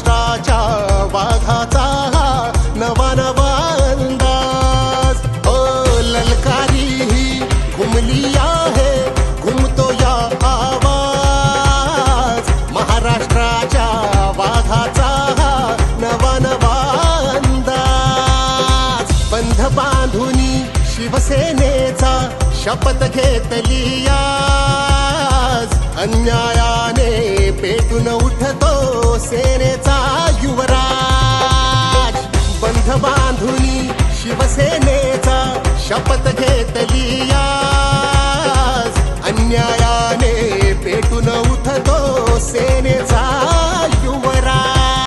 महाराष्ट्राच्या वाघाचा हा नवा नवा अंदाज. ओ ललकारी ही घुमली आहे, घुमतो या आवाज. महाराष्ट्राच्या वाघाचा हा नवा नवा अंदाज. बंध बांधुनी शिवसेनेचा शपथ घेतली आज. अन्यायाने पेटून उठतो सेनेचा युवराज. बंध बांधुनी शिवसेनेचा शपथ घेतली